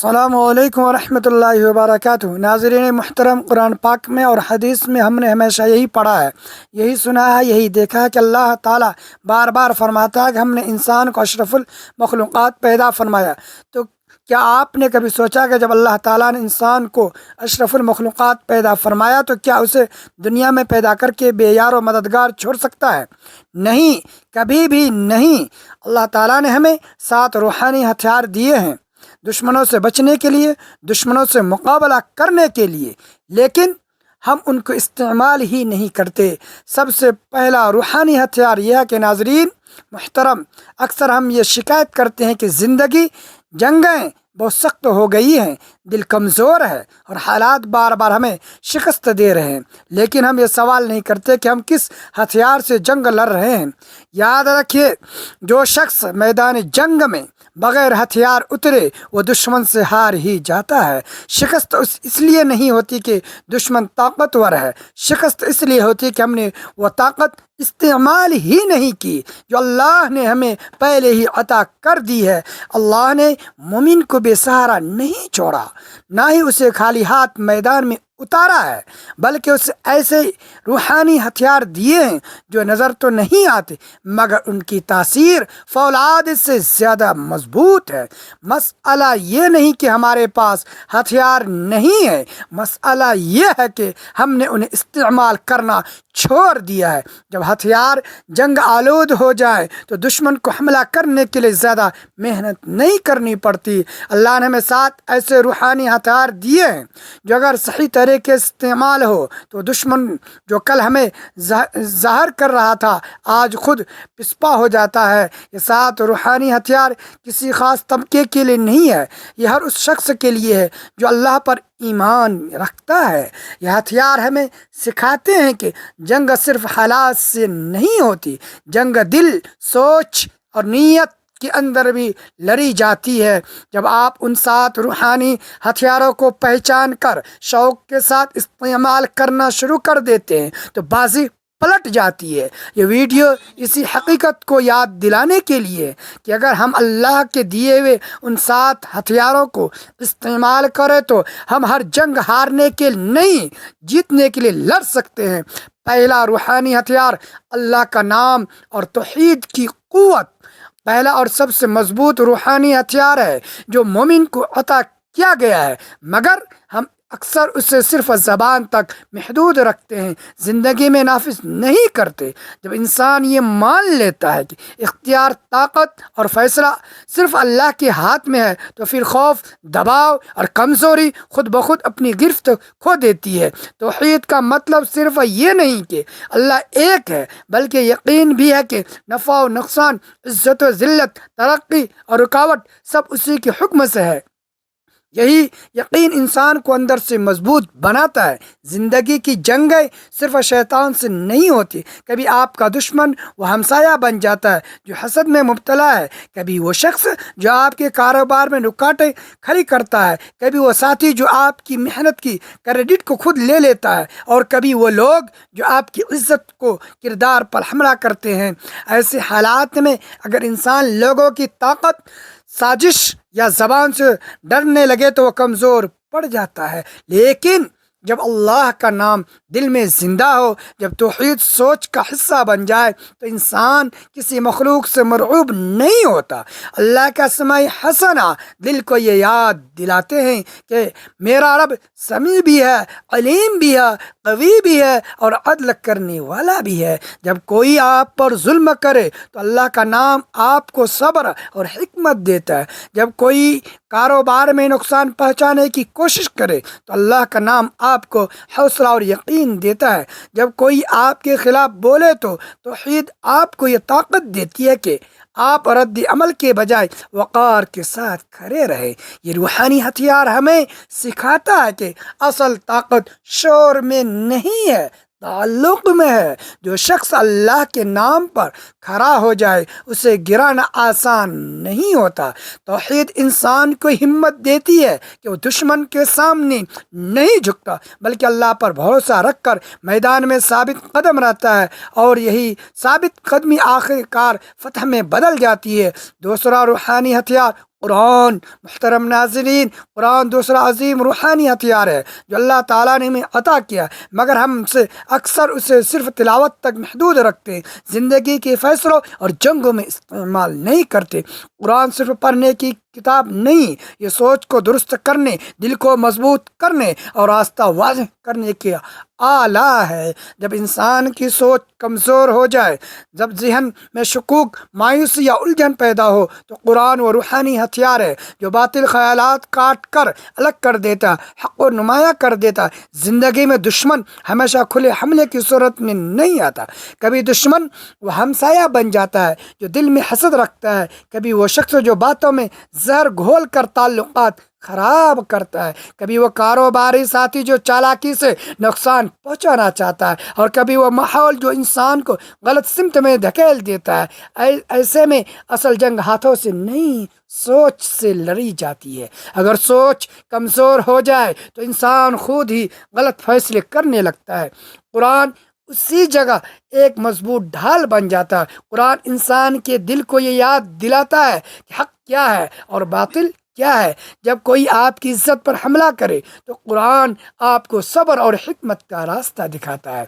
السلام علیکم ورحمۃ اللہ وبرکاتہ۔ ناظرین محترم، قرآن پاک میں اور حدیث میں ہم نے ہمیشہ یہی پڑھا ہے، یہی سنا ہے، یہی دیکھا ہے کہ اللہ تعالیٰ بار بار فرماتا ہے کہ ہم نے انسان کو اشرف المخلوقات پیدا فرمایا۔ تو کیا آپ نے کبھی سوچا کہ جب اللہ تعالیٰ نے انسان کو اشرف المخلوقات پیدا فرمایا تو کیا اسے دنیا میں پیدا کر کے بے یار و مددگار چھوڑ سکتا ہے؟ نہیں، کبھی بھی نہیں۔ اللہ تعالیٰ نے ہمیں 7 روحانی ہتھیار دیے ہیں دشمنوں سے بچنے کے لیے، دشمنوں سے مقابلہ کرنے کے لیے، لیکن ہم ان کو استعمال ہی نہیں کرتے۔ سب سے پہلا روحانی ہتھیار یہ ہے کہ ناظرین محترم، اکثر ہم یہ شکایت کرتے ہیں کہ زندگی، جنگیں بہت سخت ہو گئی ہیں، دل کمزور ہے اور حالات بار بار ہمیں شکست دے رہے ہیں، لیکن ہم یہ سوال نہیں کرتے کہ ہم کس ہتھیار سے جنگ لڑ رہے ہیں۔ یاد رکھیے، جو شخص میدان جنگ میں بغیر ہتھیار اترے وہ دشمن سے ہار ہی جاتا ہے۔ شکست اس لیے نہیں ہوتی کہ دشمن طاقتور ہے، شکست اس لیے ہوتی ہے کہ ہم نے وہ طاقت استعمال ہی نہیں کی جو اللہ نے ہمیں پہلے ہی عطا کر دی ہے۔ اللہ نے مومن کو بے سہارا نہیں چھوڑا، نہ ہی اسے خالی ہاتھ میدان میں اتارا ہے، بلکہ اسے ایسے روحانی ہتھیار دیے ہیں جو نظر تو نہیں آتے مگر ان کی تاثیر فولاد سے زیادہ مضبوط ہے۔ مسئلہ یہ نہیں کہ ہمارے پاس ہتھیار نہیں ہے، مسئلہ یہ ہے کہ ہم نے انہیں استعمال کرنا چھوڑ دیا ہے۔ جب ہتھیار جنگ آلود ہو جائے تو دشمن کو حملہ کرنے کے لیے زیادہ محنت نہیں کرنی پڑتی۔ اللہ نے ہمیں 7 ایسے روحانی ہتھیار دیے ہیں جو اگر صحیح طریقے سے استعمال ہو تو دشمن جو کل ہمیں ظاہر کر رہا تھا آج خود پسپا ہو جاتا ہے۔ یہ 7 روحانی ہتھیار کسی خاص طبقے کے لیے نہیں ہے، یہ ہر اس شخص کے لیے ہے جو اللہ پر ایمان رکھتا ہے۔ یہ ہتھیار ہمیں سکھاتے ہیں کہ جنگ صرف حالات سے نہیں ہوتی، جنگ دل، سوچ اور نیت کے اندر بھی لڑی جاتی ہے۔ جب آپ ان 7 روحانی ہتھیاروں کو پہچان کر شوق کے ساتھ استعمال کرنا شروع کر دیتے ہیں تو بازی پلٹ جاتی ہے۔ یہ ویڈیو اسی حقیقت کو یاد دلانے کے لیے کہ اگر ہم اللہ کے دیے ہوئے ان 7 ہتھیاروں کو استعمال کریں تو ہم ہر جنگ ہارنے کے نہیں، جیتنے کے لیے لڑ سکتے ہیں۔ پہلا روحانی ہتھیار اللہ کا نام اور توحید کی قوت پہلا اور سب سے مضبوط روحانی ہتھیار ہے جو مومن کو عطا کیا گیا ہے، مگر ہم اکثر اسے صرف زبان تک محدود رکھتے ہیں، زندگی میں نافذ نہیں کرتے۔ جب انسان یہ مان لیتا ہے کہ اختیار، طاقت اور فیصلہ صرف اللہ کے ہاتھ میں ہے تو پھر خوف، دباؤ اور کمزوری خود بخود اپنی گرفت کھو دیتی ہے۔ توحید کا مطلب صرف یہ نہیں کہ اللہ ایک ہے، بلکہ یقین بھی ہے کہ نفع و نقصان، عزت و ذلت، ترقی اور رکاوٹ سب اسی کے حکم سے ہے۔ یہی یقین انسان کو اندر سے مضبوط بناتا ہے۔ زندگی کی جنگیں صرف شیطان سے نہیں ہوتی، کبھی آپ کا دشمن وہ ہمسایہ بن جاتا ہے جو حسد میں مبتلا ہے، کبھی وہ شخص جو آپ کے کاروبار میں رکاوٹیں کھڑی کرتا ہے، کبھی وہ ساتھی جو آپ کی محنت کی کریڈٹ کو خود لے لیتا ہے، اور کبھی وہ لوگ جو آپ کی عزت کو کردار پر حملہ کرتے ہیں۔ ایسے حالات میں اگر انسان لوگوں کی طاقت، سازش یا زبان سے ڈرنے لگے تو وہ کمزور پڑ جاتا ہے، لیکن جب اللہ کا نام دل میں زندہ ہو، جب توحید سوچ کا حصہ بن جائے تو انسان کسی مخلوق سے مرعوب نہیں ہوتا۔ اللہ کا اسماء حسنہ دل کو یہ یاد دلاتے ہیں کہ میرا رب سمیع بھی ہے، علیم بھی ہے، قوی بھی ہے اور عدل کرنے والا بھی ہے۔ جب کوئی آپ پر ظلم کرے تو اللہ کا نام آپ کو صبر اور حکمت دیتا ہے۔ جب کوئی کاروبار میں نقصان پہنچانے کی کوشش کرے تو اللہ کا نام آپ کو حوصلہ اور یقین دیتا ہے۔ جب کوئی آپ کے خلاف بولے تو توحید آپ کو یہ طاقت دیتی ہے کہ آپ رد عمل کے بجائے وقار کے ساتھ کھڑے رہے۔ یہ روحانی ہتھیار ہمیں سکھاتا ہے کہ اصل طاقت شور میں نہیں ہے، تعلق میں ہے۔ جو شخص اللہ کے نام پر کھڑا ہو جائے اسے گرانا آسان نہیں ہوتا۔ توحید انسان کو ہمت دیتی ہے کہ وہ دشمن کے سامنے نہیں جھکتا بلکہ اللہ پر بھروسہ رکھ کر میدان میں ثابت قدم رہتا ہے، اور یہی ثابت قدمی آخر کار فتح میں بدل جاتی ہے۔ دوسرا روحانی ہتھیار قرآن محترم ناظرین، قرآن دوسرا عظیم روحانی ہتھیار ہے جو اللہ تعالیٰ نے ہمیں عطا کیا، مگر ہم سے اکثر اسے صرف تلاوت تک محدود رکھتے ہیں، زندگی کے فیصلوں اور جنگوں میں استعمال نہیں کرتے۔ قرآن صرف پڑھنے کی کتاب نہیں، یہ سوچ کو درست کرنے، دل کو مضبوط کرنے اور راستہ واضح کرنے کے آلہ ہے۔ جب انسان کی سوچ کمزور ہو جائے، جب ذہن میں شکوک، مایوسی یا الجھن پیدا ہو، تو قرآن وہ روحانی ہتھیار ہے جو باطل خیالات کاٹ کر الگ کر دیتا، حق کو نمایاں کر دیتا۔ زندگی میں دشمن ہمیشہ کھلے حملے کی صورت میں نہیں آتا، کبھی دشمن وہ ہمسایہ بن جاتا ہے جو دل میں حسد رکھتا ہے، کبھی وہ شخص جو باتوں میں زہر گھول کر تعلقات خراب کرتا ہے، کبھی وہ کاروباری ساتھی جو چالاکی سے نقصان پہنچانا چاہتا ہے، اور کبھی وہ ماحول جو انسان کو غلط سمت میں دھکیل دیتا ہے۔ ایسے میں اصل جنگ ہاتھوں سے نہیں، سوچ سے لڑی جاتی ہے۔ اگر سوچ کمزور ہو جائے تو انسان خود ہی غلط فیصلے کرنے لگتا ہے۔ قرآن اسی جگہ ایک مضبوط ڈھال بن جاتا ہے۔ قرآن انسان کے دل کو یہ یاد دلاتا ہے کہ حق کیا ہے اور باطل کیا ہے۔ جب کوئی آپ کی عزت پر حملہ کرے تو قرآن آپ کو صبر اور حکمت کا راستہ دکھاتا ہے۔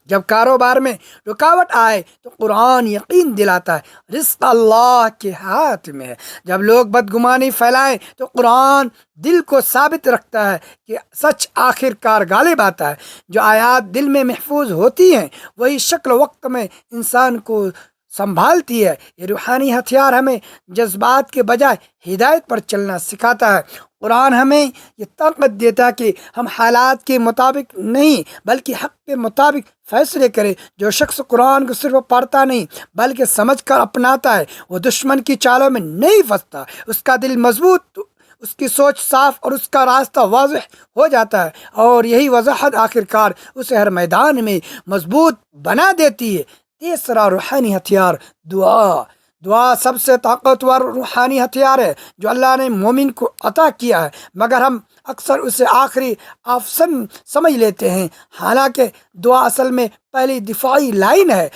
جب کاروبار میں رکاوٹ آئے تو قرآن یقین دلاتا ہے رزق اللہ کے ہاتھ میں ہے۔ جب لوگ بدگمانی پھیلائیں تو قرآن دل کو ثابت رکھتا ہے کہ سچ آخر کار غالب آتا ہے۔ جو آیات دل میں محفوظ ہوتی ہیں وہی شکل وقت میں انسان کو سنبھالتی ہے۔ یہ روحانی ہتھیار ہمیں جذبات کے بجائے ہدایت پر چلنا سکھاتا ہے۔ قرآن ہمیں یہ طاقت دیتا ہے کہ ہم حالات کے مطابق نہیں بلکہ حق کے مطابق فیصلے کریں۔ جو شخص قرآن کو صرف پڑھتا نہیں بلکہ سمجھ کر اپناتا ہے وہ دشمن کی چالوں میں نہیں پھنستا، اس کا دل مضبوط، اس کی سوچ صاف اور اس کا راستہ واضح ہو جاتا ہے، اور یہی وضاحت آخر کار اسے ہر میدان میں مضبوط بنا دیتی ہے۔ تیسرا روحانی ہتھیار دعا۔ دعا سب سے طاقتور روحانی ہتھیار ہے جو اللہ نے مومن کو عطا کیا ہے، مگر ہم اکثر اسے آخری آپشن سمجھ لیتے ہیں، حالانکہ دعا اصل میں پہلی دفاعی لائن ہے۔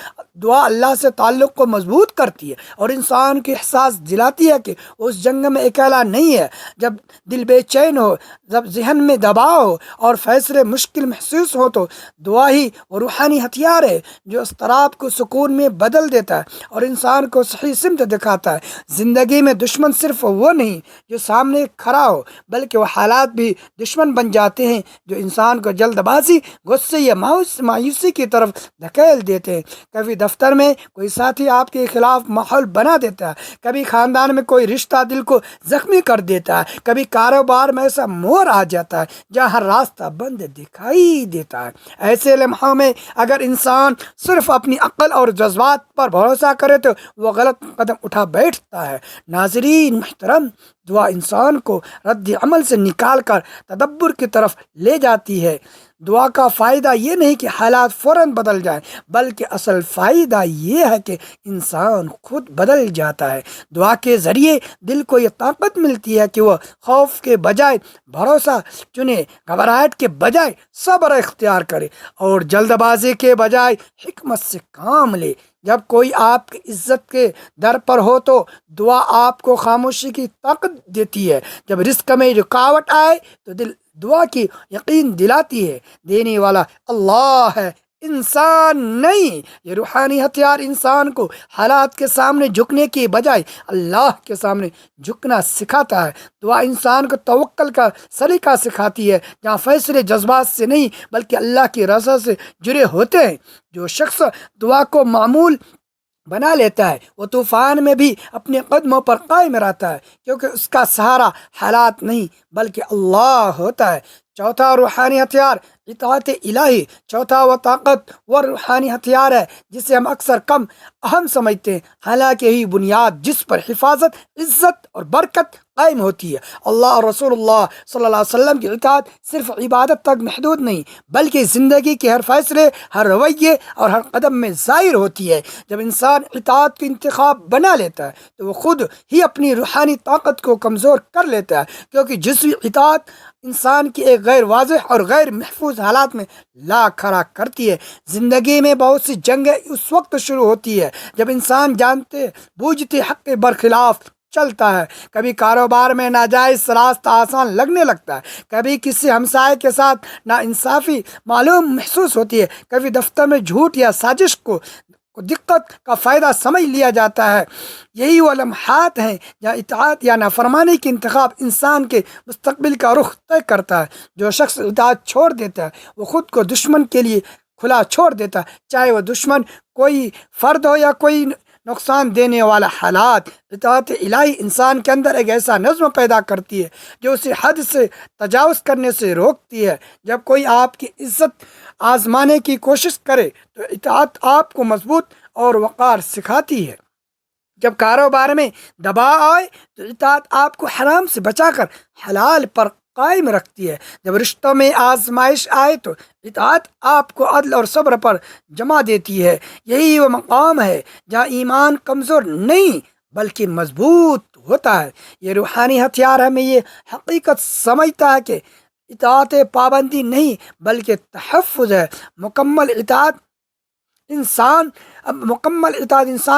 دعا اللہ سے تعلق کو مضبوط کرتی ہے اور انسان کو احساس دلاتی ہے کہ وہ اس جنگ میں اکیلا نہیں ہے۔ جب دل بے چین ہو، جب ذہن میں دباؤ ہو اور فیصلے مشکل محسوس ہو تو دعا ہی وہ روحانی ہتھیار ہے جو اضطراب کو سکون میں بدل دیتا ہے اور انسان کو صحیح سمت دکھاتا ہے۔ زندگی میں دشمن صرف وہ نہیں جو سامنے کھڑا ہو بلکہ وہ حالات بھی دشمن بن جاتے ہیں جو انسان کو جلد بازی، غصے یا مایوسی کی طرف دھکیل دیتے ہیں۔ کبھی دفتر میں کوئی ساتھی آپ کے خلاف ماحول بنا دیتا ہے، کبھی خاندان میں کوئی رشتہ دل کو زخمی کر دیتا ہے، کبھی کاروبار میں ایسا موڑ آ جاتا ہے جہاں ہر راستہ بند دکھائی دیتا ہے۔ ایسے لمحوں میں اگر انسان صرف اپنی عقل اور جذبات پر بھروسہ کرے تو وہ غلط قدم اٹھا بیٹھتا ہے۔ ناظرین محترم، دعا انسان کو رد عمل سے نکال کر تدبر کی طرف لے جاتی ہے۔ دعا کا فائدہ یہ نہیں کہ حالات فوراً بدل جائیں بلکہ اصل فائدہ یہ ہے کہ انسان خود بدل جاتا ہے۔ دعا کے ذریعے دل کو یہ طاقت ملتی ہے کہ وہ خوف کے بجائے بھروسہ چنے، گھبراہٹ کے بجائے صبر اختیار کرے اور جلد بازی کے بجائے حکمت سے کام لے۔ جب کوئی آپ کی عزت کے در پر ہو تو دعا آپ کو خاموشی کی طاقت دیتی ہے۔ جب رزق میں رکاوٹ آئے تو دعا کی یقین دلاتی ہے دینے والا اللہ ہے، انسان نہیں۔ یہ روحانی ہتھیار انسان کو حالات کے سامنے جھکنے کی بجائے اللہ کے سامنے جھکنا سکھاتا ہے۔ دعا انسان کو توکل کا سلیقہ سکھاتی ہے جہاں فیصلے جذبات سے نہیں بلکہ اللہ کی رضا سے جڑے ہوتے ہیں۔ جو شخص دعا کو معمول بنا لیتا ہے وہ طوفان میں بھی اپنے قدموں پر قائم رہتا ہے، کیونکہ اس کا سہارا حالات نہیں بلکہ اللہ ہوتا ہے۔ چوتھا روحانی ہتھیار اطاعت الہی۔ چوتھا وہ طاقت وہ روحانی ہتھیار ہے جسے ہم اکثر کم اہم سمجھتے ہیں، حالانکہ یہی بنیاد جس پر حفاظت، عزت اور برکت قائم ہوتی ہے۔ اللہ اور رسول اللہ صلی اللہ علیہ وسلم کی اطاعت صرف عبادت تک محدود نہیں بلکہ زندگی کے ہر فیصلے، ہر رویے اور ہر قدم میں ظاہر ہوتی ہے۔ جب انسان اطاعت کا انتخاب بنا لیتا ہے تو وہ خود ہی اپنی روحانی طاقت کو کمزور کر لیتا ہے، کیونکہ جزوی اطاعت انسان کی ایک غیر واضح اور غیر محفوظ حالات میں لا کھڑا کرتی ہے۔ زندگی میں بہت سی جنگیں اس وقت شروع ہوتی ہے جب انسان جانتے بوجھتے حق کے برخلاف چلتا ہے، کبھی کاروبار میں ناجائز راستہ آسان لگنے لگتا ہے، کبھی کسی ہمسائے کے ساتھ ناانصافی معلوم محسوس ہوتی ہے، کبھی دفتر میں جھوٹ یا سازش کو دقت کا فائدہ سمجھ لیا جاتا ہے۔ یہی وہ لمحات ہیں جہاں اطاعت یا نافرمانی کے انتخاب انسان کے مستقبل کا رخ طے کرتا ہے۔ جو شخص اطاعت چھوڑ دیتا ہے وہ خود کو دشمن کے لیے کھلا چھوڑ دیتا ہے، چاہے وہ دشمن کوئی فرد ہو یا کوئی نقصان دینے والا حالات۔ اطاعت الہی انسان کے اندر ایک ایسا نظم پیدا کرتی ہے جو اسے حد سے تجاوز کرنے سے روکتی ہے۔ جب کوئی آپ کی عزت آزمانے کی کوشش کرے تو اطاعت آپ کو مضبوط اور وقار سکھاتی ہے۔ جب کاروبار میں دباؤ آئے تو اطاعت آپ کو حرام سے بچا کر حلال پر قائم رکھتی ہے۔ جب رشتوں میں آزمائش آئے تو اطاعت آپ کو عدل اور صبر پر جمع دیتی ہے۔ یہی وہ مقام ہے جہاں ایمان کمزور نہیں بلکہ مضبوط ہوتا ہے۔ یہ روحانی ہتھیار ہمیں یہ حقیقت سمجھتا ہے کہ اطاعت پابندی نہیں بلکہ تحفظ ہے۔ مکمل اطاعت انسان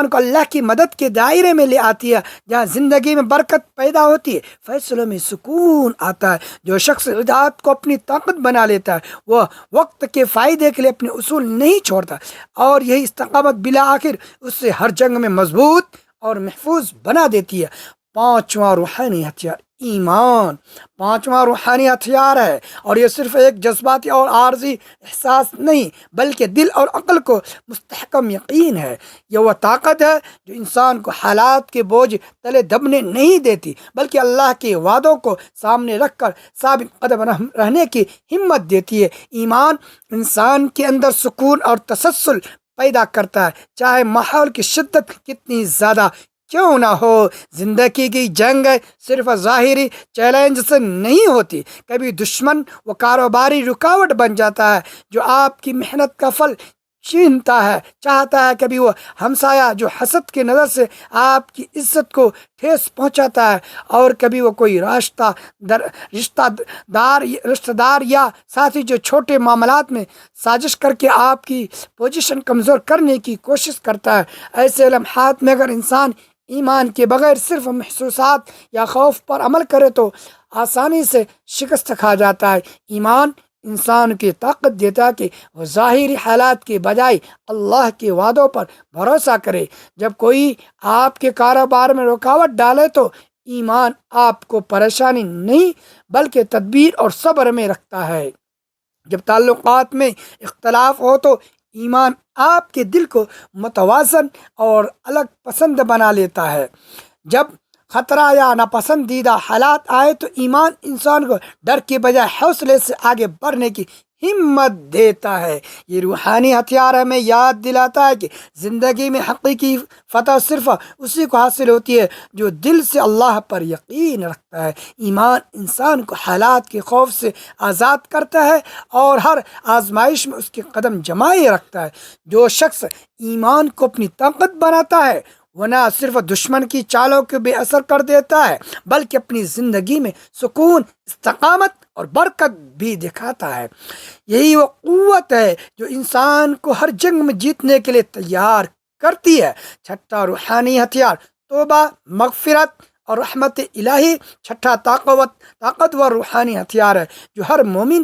کو اللہ کی مدد کے دائرے میں لے آتی ہے، جہاں زندگی میں برکت پیدا ہوتی ہے، فیصلوں میں سکون آتا ہے۔ جو شخص اطاعت کو اپنی طاقت بنا لیتا ہے وہ وقت کے فائدے کے لیے اپنے اصول نہیں چھوڑتا، اور یہی استقامت بالآخر اس سے ہر جنگ میں مضبوط اور محفوظ بنا دیتی ہے۔ پانچواں روحانی ہتھیار ایمان پانچواں روحانی ہتھیار ہے، اور یہ صرف ایک جذباتی اور عارضی احساس نہیں بلکہ دل اور عقل کو مستحکم یقین ہے۔ یہ وہ طاقت ہے جو انسان کو حالات کے بوجھ تلے دبنے نہیں دیتی بلکہ اللہ کے وعدوں کو سامنے رکھ کر ثابت قدم رہنے کی ہمت دیتی ہے۔ ایمان انسان کے اندر سکون اور تسلسل پیدا کرتا ہے، چاہے ماحول کی شدت کتنی زیادہ کیوں نہ ہو۔ زندگی کی جنگ صرف ظاہری چیلنج سے نہیں ہوتی، کبھی دشمن و کاروباری رکاوٹ بن جاتا ہے جو آپ کی محنت کا پھل چاہتا ہے، کبھی وہ ہمسایہ جو حسد کی نظر سے آپ کی عزت کو ٹھیس پہنچاتا ہے، اور کبھی وہ کوئی رشتہ دار یا ساتھی جو چھوٹے معاملات میں سازش کر کے آپ کی پوزیشن کمزور کرنے کی کوشش کرتا ہے۔ ایسے لمحات میں اگر انسان ایمان کے بغیر صرف محسوسات یا خوف پر عمل کرے تو آسانی سے شکست کھا جاتا ہے۔ ایمان انسان کی طاقت دیتا ہے کہ وہ ظاہری حالات کے بجائے اللہ کے وعدوں پر بھروسہ کرے۔ جب کوئی آپ کے کاروبار میں رکاوٹ ڈالے تو ایمان آپ کو پریشانی نہیں بلکہ تدبیر اور صبر میں رکھتا ہے۔ جب تعلقات میں اختلاف ہو تو ایمان آپ کے دل کو متوازن اور الگ پسند بنا لیتا ہے۔ جب خطرہ یا ناپسندیدہ حالات آئے تو ایمان انسان کو ڈر کے بجائے حوصلے سے آگے بڑھنے کی ہمت دیتا ہے۔ یہ روحانی ہتھیار ہمیں یاد دلاتا ہے کہ زندگی میں حقیقی فتح صرف اسی کو حاصل ہوتی ہے جو دل سے اللہ پر یقین رکھتا ہے۔ ایمان انسان کو حالات کے خوف سے آزاد کرتا ہے اور ہر آزمائش میں اس کے قدم جمائے رکھتا ہے۔ جو شخص ایمان کو اپنی طاقت بناتا ہے وہ نہ صرف دشمن کی چالوں کو بے اثر کر دیتا ہے بلکہ اپنی زندگی میں سکون، استقامت اور برکت بھی دکھاتا ہے۔ یہی وہ قوت ہے جو انسان کو ہر جنگ میں جیتنے کے لیے تیار کرتی ہے۔ چھٹا روحانی ہتھیار توبہ، مغفرت اور رحمت الہی۔ چھٹا طاقتور روحانی ہتھیار ہے جو ہر مومن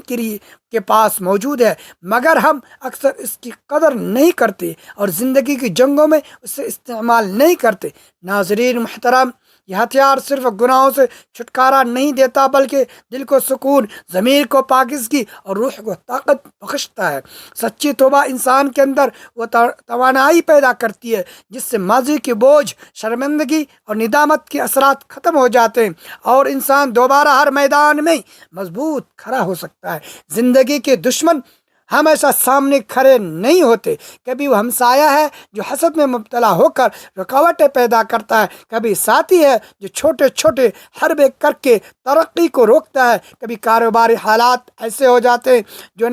کے پاس موجود ہے، مگر ہم اکثر اس کی قدر نہیں کرتے اور زندگی کی جنگوں میں اسے استعمال نہیں کرتے۔ ناظرین محترم، یہ ہتھیار صرف گناہوں سے چھٹکارا نہیں دیتا بلکہ دل کو سکون، ضمیر کو پاکیزگی اور روح کو طاقت بخشتا ہے۔ سچی توبہ انسان کے اندر وہ توانائی پیدا کرتی ہے جس سے ماضی کے بوجھ، شرمندگی اور ندامت کے اثرات ختم ہو جاتے ہیں اور انسان دوبارہ ہر میدان میں مضبوط کھڑا ہو سکتا ہے۔ زندگی کے دشمن ہمیشہ سامنے کھڑے نہیں ہوتے، کبھی وہ ہمسایہ ہے جو حسد میں مبتلا ہو کر رکاوٹیں پیدا کرتا ہے، کبھی ساتھی ہے جو چھوٹے چھوٹے حربے کر کے ترقی کو روکتا ہے، کبھی کاروباری حالات ایسے ہو جاتے ہیں جو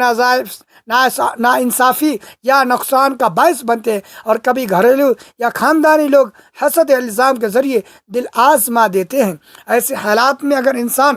ناانصافی یا نقصان کا باعث بنتے ہیں، اور کبھی گھریلو یا خاندانی لوگ حسد الزام کے ذریعے دل آزما دیتے ہیں۔ ایسے حالات میں اگر انسان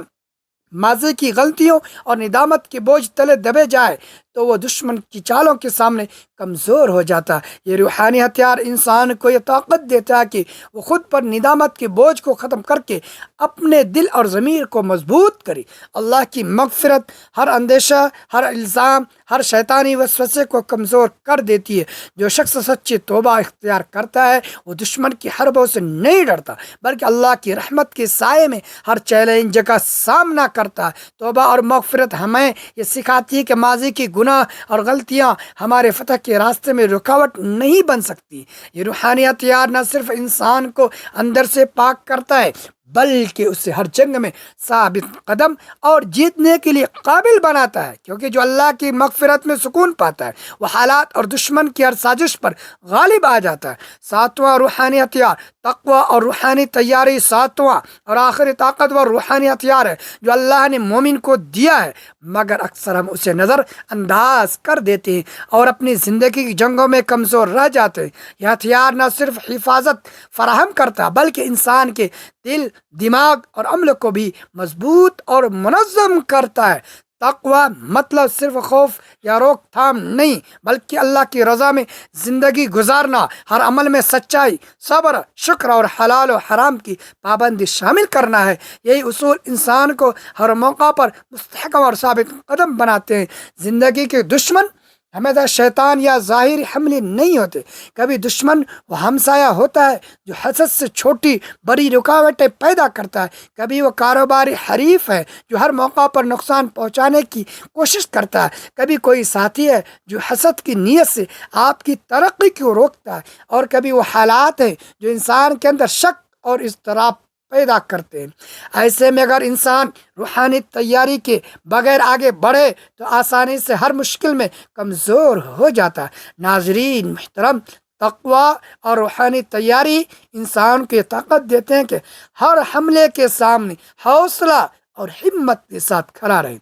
ماضی کی غلطیوں اور ندامت کے بوجھ تلے دبے جائے تو وہ دشمن کی چالوں کے سامنے کمزور ہو جاتا ہے۔ یہ روحانی ہتھیار انسان کو یہ طاقت دیتا ہے کہ وہ خود پر ندامت کے بوجھ کو ختم کر کے اپنے دل اور ضمیر کو مضبوط کرے۔ اللہ کی مغفرت ہر اندیشہ، ہر الزام، ہر شیطانی وسوسے کو کمزور کر دیتی ہے۔ جو شخص سچی توبہ اختیار کرتا ہے وہ دشمن کی حربوں سے نہیں ڈرتا، بلکہ اللہ کی رحمت کے سائے میں ہر چیلنج کا سامنا کرتا ہے۔ توبہ اور مغفرت ہمیں یہ سکھاتی ہے کہ ماضی کی گناہ اور غلطیاں ہمارے فتح کے راستے میں رکاوٹ نہیں بن سکتی۔ یہ روحانی ہتھیار نہ صرف انسان کو اندر سے پاک کرتا ہے بلکہ اسے ہر جنگ میں ثابت قدم اور جیتنے کے لیے قابل بناتا ہے، کیونکہ جو اللہ کی مغفرت میں سکون پاتا ہے وہ حالات اور دشمن کی ہر سازش پر غالب آ جاتا ہے۔ ساتواں روحانی ہتھیار تقوی اور روحانی تیاری۔ ساتواں اور آخری طاقتور روحانی ہتھیار ہے جو اللہ نے مومن کو دیا ہے، مگر اکثر ہم اسے نظر انداز کر دیتے ہیں اور اپنی زندگی کی جنگوں میں کمزور رہ جاتے ہیں۔ یہ ہتھیار نہ صرف حفاظت فراہم کرتا بلکہ انسان کے دل، دماغ اور عمل کو بھی مضبوط اور منظم کرتا ہے۔ تقوی مطلب صرف خوف یا روک تھام نہیں، بلکہ اللہ کی رضا میں زندگی گزارنا، ہر عمل میں سچائی، صبر، شکر اور حلال و حرام کی پابندی شامل کرنا ہے۔ یہی اصول انسان کو ہر موقع پر مستحکم اور ثابت قدم بناتے ہیں۔ زندگی کے دشمن ہمیشہ شیطان یا ظاہری حملے نہیں ہوتے، کبھی دشمن وہ ہمسایہ ہوتا ہے جو حسد سے چھوٹی بڑی رکاوٹیں پیدا کرتا ہے، کبھی وہ کاروباری حریف ہے جو ہر موقع پر نقصان پہنچانے کی کوشش کرتا ہے، کبھی کوئی ساتھی ہے جو حسد کی نیت سے آپ کی ترقی کو روکتا ہے، اور کبھی وہ حالات ہیں جو انسان کے اندر شک اور اضطراب پیدا کرتے ہیں۔ ایسے میں اگر انسان روحانی تیاری کے بغیر آگے بڑھے تو آسانی سے ہر مشکل میں کمزور ہو جاتا ہے۔ ناظرین محترم، تقوی اور روحانی تیاری انسان کو یہ طاقت دیتے ہیں کہ ہر حملے کے سامنے حوصلہ اور ہمت کے ساتھ کھڑا رہے۔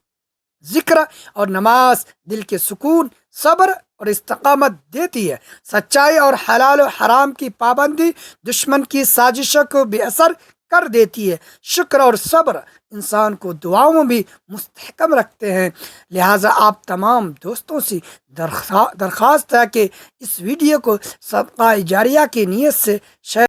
ذکر اور نماز دل کے سکون، صبر اور استقامت دیتی ہے۔ سچائی اور حلال و حرام کی پابندی دشمن کی سازشوں کو بے اثر کر دیتی ہے۔ شکر اور صبر انسان کو دعاؤں میں بھی مستحکم رکھتے ہیں۔ لہٰذا آپ تمام دوستوں سے درخواست ہے کہ اس ویڈیو کو صدقہ جاریہ کی نیت سے شیئر